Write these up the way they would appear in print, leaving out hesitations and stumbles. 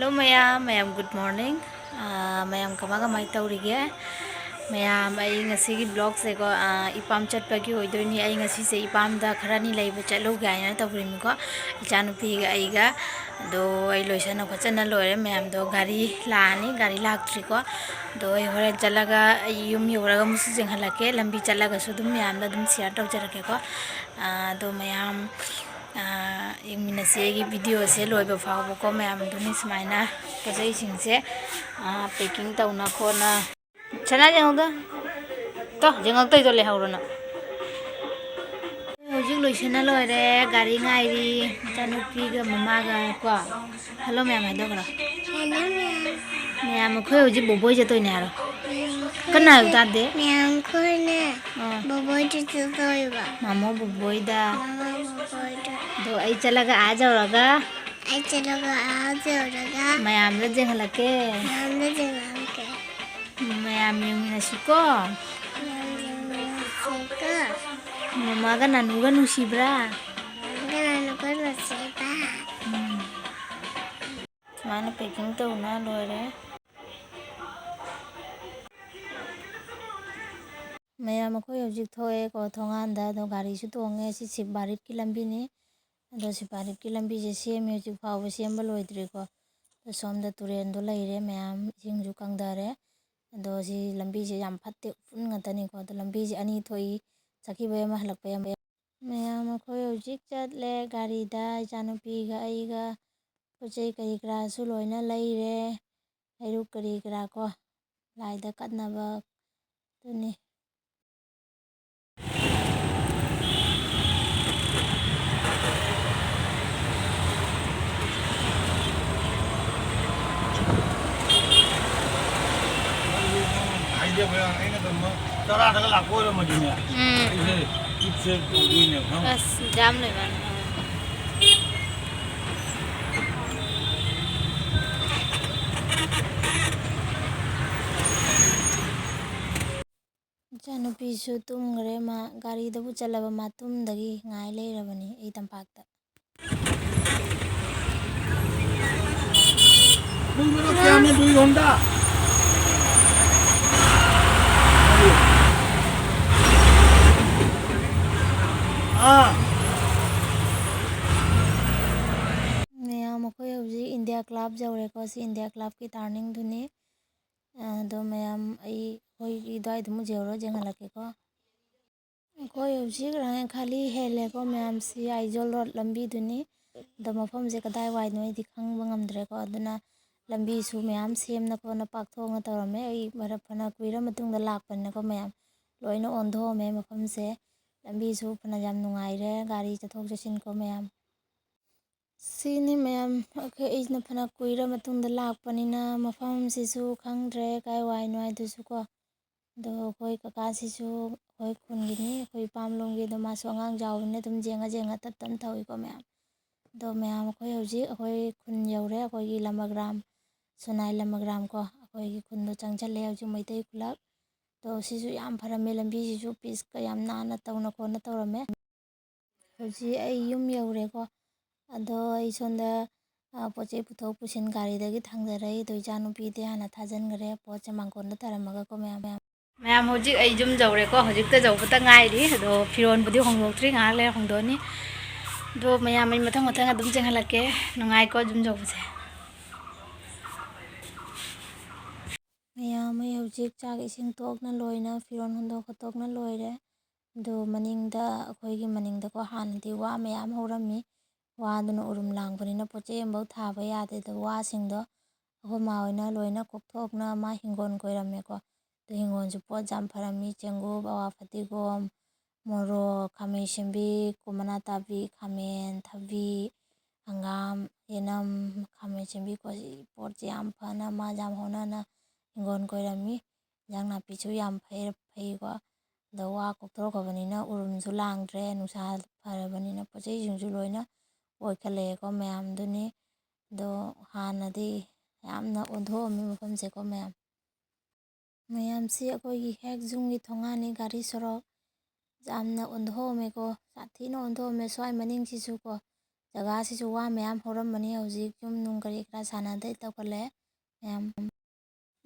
Hello mayam good morning. Mayam kama taurige. Mayam ay ngasi vlog se ko ipam chatpagi hoidoni ay ngasi se ipam da kharani laiba chatlo gaina tawrim ko ichanupi ga aiga do ay loisana phachana loire mayam do gari laktri ko do ay hore chalaga yum yoraga musu jenghalake lambi chalaga su dum mayam da dum share tawjarake ko do mayam इमिनसी video से लोब फावको मैम सुमायना पोजैसे पैकिंग तौना खोना छना जेंगद तो जेंगतो लेहरना हजिक लोसना लोरे गाड़ी गायरी मचानुपीगा ममागा को हेलो मैम हाइदोग्रा मैम अखोय हजिक बबोय जतोयने आरो कना तादे मैम खोने बबोय जतोयबा मामो बबोय दा तो आई चलागा आ जाओगा मैम रे जेंगलके मैम युमिनसिको ममागा नानुगा नुसिब्रा माने पैकिंग तो ना लोरे मैम अखोय हजिक थोए को थोंगांदा दो गाड़ी सु तोंगे सि सिबारित की लंबी ने दो सिबारित की लंबी जे सेम हजिक फाव सेम लोइद्रे को तो सोमदा तुरेन दो लैरे मैम सिंजु कंगदारे दो सि लंबी जे याम फत्ते फुन ngतनी को तो लंबी जे अनी थोई चकीबे मा हलकपे मैम अखोय हजिक चटले गाड़ी दा इचानुपी गा आइगा पोचै करी करा सु लोइना लैरे हैरु करी करा को लाइदा कदनबा तुनी जाम इचानुपीसु तुमग्रे मा गाड़ीदबु चलबा मातुमदगी ngai leirabani ei tampakta मैम अखोय हजिक इंडिया क्लब जौरेको सि इंडिया क्लब की टर्निंग दुनी दो मैम आई होई इदाय दुमु जेरो जेंगलके को अखोय हजिक रंग खाली हेलेको मैम सि आइजोल रोड लंबी दुनी दो मफम जे कदाय वाइ नोय दि खंगबा ngamdre को अदुना लंबी सु मैम सेम न को न पाकथोंग तौरमे आई बरफ फना कुइरा मतुंग लाकपन को मैम लोइना ओंधो मे मफम से लंबी सु फना जाम नुंगाइरे गाड़ी चथोक चसिन को मैम सिनी मैम अखोय फना कुइरा मतुंग लाकपनिना मफम सिसु खंगद्रे काय वाइ नोय दुसु को दो अखोय कका सिसु अखोय खुनगिनी अखोय पामलोंगी दो मासु अंगांग जावने तुम जेंगा तत्तम थौई को मैम दो मैम अखोय हजिक अखोय खुन यौरे अखोय लमग्राम सोनाई लमग्राम को अखोय खुन चंगचले हजिक मैतै खुलक तो सिसु याम फरमे लंबी सिसु पीस का याम नाना तौना कोना तौरमे हजिक आई युम यौरे को अदो आई सोंदा पोचे पुथोक पुसिन गाड़ीदगी थांगदरई तो इचानुपीदे हाना थाजनगरे पोचे मांगकोंदा तरमगा को मैम हजिक आई जुम जौरे को हजिक त जौबता गाइरी अदो फिरोनबुदी होंगोक्ट्री गा ले होंगदोनी दो मैम आई मथंग मथंग अदुम जेंगलके नुंगाई को जुम जौबसे मैम आई हजिक चाक इसिंग तोकना लोइना फिरोन होंदो खतोकना लोइरे दो मनिंगदा अखोयगी मनिंगदा को हानदी वा मैम होरमी वादुना उरुम लांगबनिना पोचे एम्बौ थाबा यादे दो वा सिंगदो अखो मावइना लोइना कोकथोकना मा हिंगोन कोइरमे को तो हिंगोन सु पोत जाम फरमी चेंगुब अवा फतिगोम मोरो खामे सिंबी कुमना ताबी खामेन थबी हंगाम येनम खामे सिंबी को पोत जाम फना मा जाम होना ना हिंगोन कोइरमी जांग नापीसु याम फई को दो वा कोकथोकबनिना उरुमसु लांगद्रे नुसा फरबनिना पोचे जिंजु लोइना ओइखले को मैम दुनी दो हानदी यामना ओंधोमी मफम से को मैम से अखोयगी हेक जुंगी थोंगानी गाड़ी सरक जामना ओंधोमे को साथीना ओंधोमे स्वाय मनिंग सिसु को ꯖꯒꯥꯁꯤꯁꯨ ꯋꯥ ꯃꯌꯥꯝ ꯍꯧꯔꯝꯕꯅꯤ ꯍꯧꯖꯤꯛ ꯌꯨꯝ ꯅꯨꯡ ꯀꯔꯤ ꯀꯔꯥ ꯁꯥꯟꯅꯗꯩ ꯇꯧꯈꯠꯂꯛꯑꯦ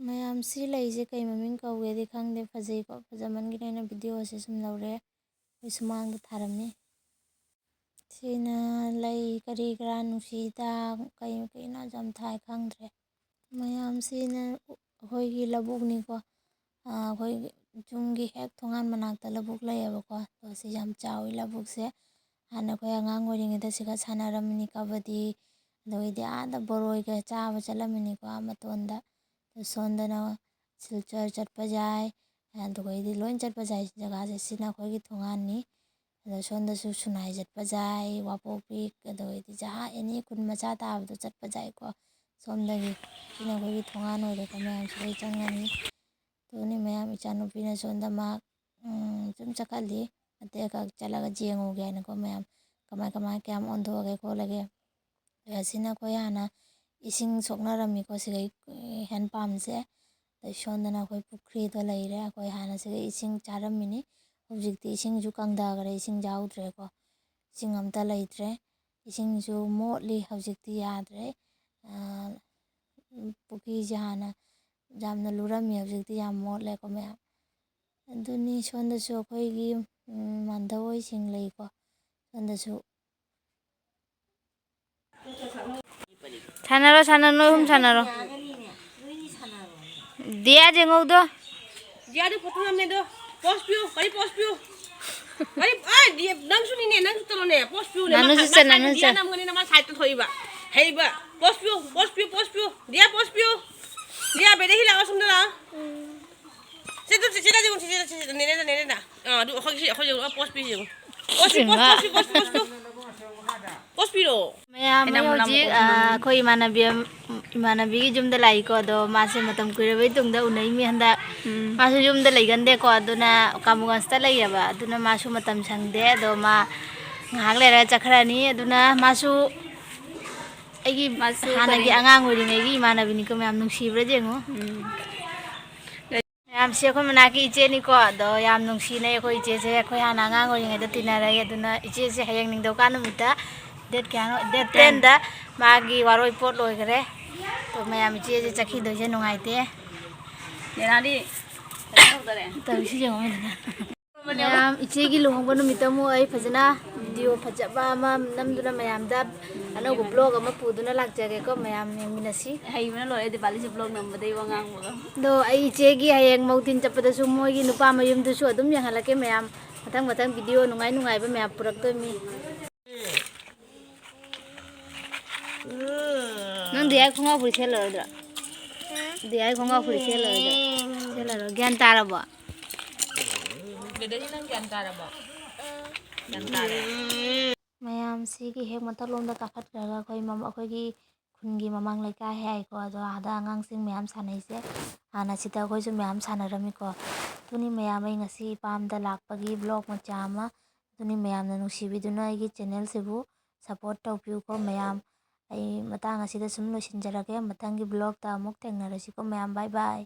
ꯃꯌꯥꯝ ꯁꯤ ꯂꯩꯁꯦ ꯀꯩ ꯃꯃꯤꯡ ꯀꯧꯒꯦꯗꯤ ꯈꯪꯗꯦ ꯐꯖꯩꯀꯣ ꯐꯖꯃꯟꯒꯤꯅ ꯑꯩꯅ ꯚꯤꯗꯤꯑꯣꯁꯦ ꯁꯨꯝ ꯂꯧꯔꯦ ꯑꯩꯈꯣꯏ ꯁꯨꯃꯥꯡꯗ ꯊꯥꯔꯝꯃꯤ ꯁꯤꯅ ꯂꯩ ꯀꯔꯤ ꯀꯔꯥ ꯅꯨꯡꯁꯤꯗ ꯀꯩꯅꯣ ꯌꯥꯝ ꯊꯥꯏ ꯈꯪꯗ꯭ꯔꯦ ꯃꯌꯥꯝꯁꯤꯅ ꯑꯩꯈꯣꯏꯒꯤ ꯂꯧꯕꯨꯛꯅꯤꯀꯣ ꯑꯩꯈꯣꯏꯒꯤ ꯌꯨꯝꯒꯤ ꯍꯦꯛ ꯊꯣꯡꯒꯥꯟ ꯃꯅꯥꯛꯇ ꯂꯧꯕꯨꯛ ꯂꯩꯌꯦꯕꯀꯣ ꯑꯗꯣ ꯁꯤ ꯌꯥꯝ ꯆꯥꯎꯋꯤ ꯂꯧꯕꯨꯛꯁꯦ ꯍꯥꯟꯅ ꯑꯩꯈꯣꯏ ꯑꯉꯥꯡ ꯑꯣꯏꯔꯤꯉꯩꯗ ꯁꯤꯒ ꯁꯥꯟꯅꯔꯝꯃꯤꯅꯤ ꯀꯕꯗꯤ ꯑꯗꯩꯗꯤ ꯑꯥꯗ ꯕꯣꯔꯣꯏꯒ ꯆꯥꯕ ꯆꯠꯂꯝꯃꯤꯅꯤꯀꯣ ꯃꯇꯣꯟꯗ ꯁꯣꯝꯗꯅ ꯁꯤꯜꯆꯔ ꯆꯠꯄ ꯌꯥꯏ ꯑꯗꯨꯒꯩꯗꯤ ꯂꯣꯏ ꯆꯠꯄ ꯌꯥꯏ ꯖꯒꯥꯁꯦ ꯁꯤꯅ ꯑꯩꯈꯣꯏꯒꯤ ꯊꯣꯡꯒꯥꯟꯅꯤ ꯑꯗꯣ ꯁꯣꯝꯗꯁꯨ ꯁꯨꯅꯥꯏ ꯆꯠꯄ ꯌꯥꯏ ꯋꯥꯄꯣꯛꯄꯤ ꯑꯗꯨꯒꯩꯗꯤ ꯖꯍꯥ ꯑꯦꯅꯤ ꯈꯨꯟ ꯃꯆꯥ ꯇꯥꯕꯗꯣ ꯆꯠꯄ ꯌꯥꯏꯀꯣ ꯁꯣꯝꯗꯒꯤ ꯁꯤꯅ ꯑꯩꯈꯣꯏꯒꯤ ꯊꯣꯡꯒꯥꯟ ꯑꯣꯏꯔꯦꯀꯣ ꯃꯌꯥꯝ ꯁꯤꯗꯩ ꯆꯪꯉꯅꯤ ꯑꯗꯨꯅꯤ ꯃꯌꯥꯝ ꯏꯆꯥꯅꯨꯄꯤꯅ ꯁꯣꯝꯗ ꯃꯥ ꯁꯨꯝ ꯆꯠꯈꯠꯂꯤ ꯃꯇꯦꯛ ꯆꯠꯂꯒ ꯌꯦꯡꯉꯨꯒꯦ ꯍꯥꯏꯅꯀꯣ ꯃꯌꯥꯝ ꯀꯃꯥꯏ ꯀꯌꯥꯝ ꯑꯣꯟꯊꯣꯛꯑꯒꯦ ꯈꯣꯠꯂꯒꯦ ꯑꯁꯤꯅ ꯑꯩꯈꯣꯏ ꯍꯥꯟꯅ ꯏꯁꯤꯡ ꯁꯣꯛꯅꯔꯝꯃꯤꯀꯣ ꯁꯤꯒꯩ ꯍꯦꯟ ꯄꯝꯁꯦ ꯑꯗꯩ ꯁꯣꯝꯗꯅ ꯑꯩꯈꯣꯏ ꯄꯨꯈ꯭ꯔꯤꯗꯣ ꯂꯩꯔꯦ ꯑꯩꯈꯣꯏ ꯍꯥꯟꯅ ꯁꯤꯒ ꯏꯁꯤꯡ ꯆꯥꯔꯝꯃꯤꯅꯤ ꯍꯧꯖꯤꯛꯇꯤ ꯏꯁꯤꯡꯁꯨ ꯀꯪꯊꯈꯔꯦ ꯏꯁꯤꯡ ꯌꯥꯎꯗ꯭ꯔꯦꯀꯣ ꯏꯁꯤꯡ ꯑꯝꯇ ꯂꯩꯇ꯭ꯔꯦ ꯏꯁꯤꯡꯁꯨ ꯃꯣꯠꯂꯤ ꯍꯧꯖꯤꯛꯇꯤ ꯌꯥꯗ꯭ꯔꯦ ꯄꯨꯈ꯭ꯔꯤꯁꯦ ꯍꯥꯟꯅ ꯌꯥꯝꯅ ꯂꯨꯔꯝꯃꯤ ꯍꯧꯖꯤꯛꯇꯤ ꯌꯥꯝ ꯃꯣꯠꯂꯦꯀꯣ ꯃꯌꯥꯝ ꯑꯗꯨꯅꯤ ꯁꯣꯝꯗꯁꯨ ꯑꯩꯈꯣꯏꯒꯤ ꯃꯥꯟꯙꯧꯍꯣꯏꯁꯤꯡ ꯂꯩꯀꯣ ꯁꯣꯝꯗꯁꯨ ꯁꯥꯟꯅꯔꯣ ꯅꯣꯏ ꯑꯍꯨꯝ ꯁꯥꯟꯅꯔꯣ ꯗꯤꯌꯥ ꯌꯦꯡꯉꯧꯗꯣ ꯗꯤꯌꯥꯗꯨ ꯐꯣꯇꯣ ꯅꯝꯃꯦꯗꯣ ꯄꯣꯁ ꯄꯤꯌꯨ ꯀꯔꯤ ꯄꯣꯁ ꯄꯤꯌꯨ ꯀꯔꯤ ꯅꯪꯁꯨꯅꯤꯅꯦ ꯅꯪꯁꯨ ꯇꯧꯔꯣꯅꯦ ꯄꯣꯁ ꯄꯤꯌꯨꯅꯦ ꯗꯤꯌꯥ ꯅꯝꯒꯅꯤꯅ ꯃꯥ ꯁꯥꯏꯗꯇ ꯊꯣꯛꯏꯕ ꯍꯩꯕ ꯄꯣꯁ ꯄꯤꯌꯨ ꯗꯤꯌꯥ ꯄꯣꯁ ꯄꯤꯌꯨ ꯗꯤꯌꯥ ꯕꯦꯗꯒꯤ ꯂꯥꯛꯑꯣ ꯁꯣꯝꯗ ꯂꯥꯛꯑꯣ ꯆꯦꯆꯦꯗ ꯅꯦꯅꯦꯗ ꯑꯗꯨ ꯑꯩꯈꯣꯏ ꯄꯣꯁ ꯄꯤꯁꯤ ꯌꯦꯡꯉꯨ ꯄꯣꯁ ꯄꯤꯔꯛꯑꯣ ꯃꯌꯥꯝ ꯑꯩ ꯍꯧꯖꯤꯛ ꯑꯩꯈꯣꯏ ꯏꯃꯥꯟꯅꯕꯤꯒꯤ ꯌꯨꯝꯗ ꯂꯥꯛꯏꯀꯣ ꯑꯗꯣ ꯃꯥꯁꯦ ꯃꯇꯝ ꯀꯨꯏꯔꯕꯩ ꯇꯨꯡꯗ ꯎꯅꯩꯃꯤ ꯍꯟꯗꯛ ꯃꯥꯁꯨ ꯌꯨꯝꯗ ꯂꯩꯒꯟꯗꯦꯀꯣ ꯑꯗꯨꯅ ꯀꯥꯃꯨꯒꯟꯁꯇ ꯂꯩꯌꯦꯕ ꯑꯗꯨꯅ ꯃꯥꯁꯨ ꯃꯇꯝ ꯁꯪꯗꯦ ꯑꯗꯣ ꯃꯥ ꯉꯥꯏꯍꯥꯛ ꯂꯩꯔꯒ ꯆꯠꯈ꯭ꯔꯅꯤ ꯑꯗꯨꯅ ꯃꯥꯁꯨ ꯑꯩꯒꯤ ꯍꯥꯟꯅꯒꯤ ꯑꯉꯥꯡ ꯑꯣꯏꯔꯤꯉꯩꯒꯤ ꯏꯃꯥꯟꯅꯕꯤꯅꯤꯀꯣ ꯃꯌꯥꯝ ꯅꯨꯡꯁꯤꯕ꯭ꯔꯥ ꯌꯦꯡꯉꯣ ꯃꯌꯥꯝꯁꯦ ꯑꯩꯈꯣꯏ ꯃꯅꯥꯛꯀꯤ ꯏꯆꯦꯅꯤꯀꯣ ꯑꯗꯣ ꯌꯥꯝ ꯅꯨꯡꯁꯤꯅꯩ ꯑꯩꯈꯣꯏ ꯏꯆꯦꯁꯦ ꯑꯩꯈꯣꯏ ꯍꯥꯟꯅ ꯑꯉꯥꯡ ꯑꯣꯏꯔꯤꯉꯩꯗ ꯇꯤꯟꯅꯔꯛꯏ ꯑꯗꯨꯅ ꯏꯆꯦꯁꯦ ꯍꯌꯦꯡ ꯅꯤꯡꯊꯧꯀꯥ ꯅꯨꯃꯤꯠꯇ ꯗꯦꯠ ꯀꯌꯥꯅꯣ ꯗꯦꯠ 10ꯗ ꯃꯥꯒꯤ ꯋꯥꯔꯣꯏ ꯄꯣꯠ ꯂꯣꯏꯈꯔꯦ ꯑꯗꯣ ꯃꯌꯥꯝ ꯏꯆꯦꯁꯦ ꯆꯠꯈꯤꯗꯣꯏꯁꯦ ꯅꯨꯡꯉꯥꯏꯇꯦ ꯇꯧꯔꯤꯁꯤ ꯌꯦꯡꯉꯣ ꯃꯌꯥꯝ ꯏꯆꯦꯒꯤ ꯂꯨꯍꯣꯡꯕ ꯅꯨꯃꯤꯠꯇ ꯑꯃꯨꯛ ꯑꯩ ꯐꯖꯅ ꯚꯤꯗꯤꯑꯣ ꯐꯖꯕ ꯑꯃ ꯅꯝꯗꯨꯅ ꯃꯌꯥꯝꯗ ꯑꯅꯧꯕ ꯕ꯭ꯂꯣग ꯑꯃ ꯄꯨꯗꯨꯅ ꯂꯥꯛꯆꯒꯦꯀꯣ ꯃꯌꯥꯝ ꯌꯦꯡꯃꯤꯟꯅꯁꯤ ꯍꯩꯕꯅ ꯂꯣꯏꯔꯦ ꯗꯤꯄꯥꯂꯤꯁꯦ ꯕ꯭ꯂꯣꯛ ꯅꯝꯕꯗꯩ ꯋꯥ ꯉꯥꯡꯕꯒ ꯑꯗꯣ ꯑꯩ ꯏꯆꯦꯒꯤ ꯍꯌꯦꯡ ꯃꯧꯇꯤꯟ ꯆꯠꯄꯗꯁꯨ ꯃꯣꯏꯒꯤ ꯅꯨꯄꯥ ꯃꯌꯨꯝꯗꯨꯁꯨ ꯑꯗꯨꯝ ꯌꯦꯡꯍꯜꯂꯛꯀꯦ ꯃꯌꯥꯝ ꯃꯊꯪ ꯚꯤꯗꯤꯑꯣ ꯅꯨꯡꯉꯥꯏꯕ ꯃꯌꯥꯝ ꯄꯨꯔꯛꯇꯣꯏꯅꯤ ꯅꯪ ꯗꯤꯌꯥꯏ ꯈꯣꯡꯒ꯭ꯔꯥꯎ ꯐꯨꯔꯤꯠ ꯁꯦꯠꯂꯔꯣꯏꯗ꯭ꯔꯥ ꯗꯤꯌꯥꯏ ꯈꯣꯡꯒ꯭ꯔꯥꯎ ꯐꯨꯔꯤꯠ ꯁꯦꯠꯂꯔꯣꯏꯗ꯭ꯔꯥ ꯁꯦꯠꯂꯔꯣꯏ ꯒ꯭ꯌꯥꯟ ꯇꯥꯔꯕꯣ ꯕꯦꯗꯒꯤ ꯅꯪ ꯒ꯭ꯌꯥꯟ ꯇꯥꯔꯕꯣ ꯒ꯭ꯌꯥꯟ ꯇꯥꯔꯦ ꯃꯌꯥꯝꯁꯤꯒꯤ ꯍꯦꯛ ꯃꯊꯛꯂꯣꯝꯗ ꯀꯥꯈꯠꯈ꯭ꯔꯒ ꯑꯩꯈꯣꯏꯒꯤ ꯈꯨꯟꯒꯤ ꯃꯃꯥꯡ ꯂꯩꯀꯥꯏ ꯍꯥꯏꯀꯣ ꯑꯗꯣ ꯑꯥꯗ ꯑꯉꯥꯡꯁꯤꯡ ꯃꯌꯥꯝ ꯁꯥꯟꯅꯩꯁꯦ ꯍꯥꯟꯅ ꯁꯤꯗ ꯑꯩꯈꯣꯏꯁꯨ ꯃꯌꯥꯝ ꯁꯥꯟꯅꯔꯝꯃꯤꯀꯣ ꯑꯗꯨꯅꯤ ꯃꯌꯥꯝ ꯑꯩ ꯉꯁꯤ ꯏꯄꯥꯝꯗ ꯂꯥꯛꯄꯒꯤ ꯕ꯭ꯂꯣꯛ ꯃꯆꯥ ꯑꯃ ꯑꯗꯨꯅꯤ ꯃꯌꯥꯝꯅ ꯅꯨꯡꯁꯤꯕꯤꯗꯨꯅ ꯑꯩꯒꯤ ꯆꯦꯅꯦꯜꯁꯤꯕꯨ ꯁꯞꯄꯣꯔꯠ ꯇꯧꯕꯤꯌꯨꯀꯣ ꯃꯌꯥꯝ ꯑꯩ ꯃꯇꯥꯡ ꯑꯁꯤꯗ ꯁꯨꯝ ꯂꯣꯏꯁꯤꯟꯖꯔꯒꯦ ꯃꯊꯪꯒꯤ ꯕ꯭ꯂꯣꯛꯇ ꯑꯃꯨꯛ ꯊꯦꯡꯅꯔꯁꯤꯀꯣ ꯃꯌꯥꯝ ꯕꯥꯏ ꯕꯥꯏ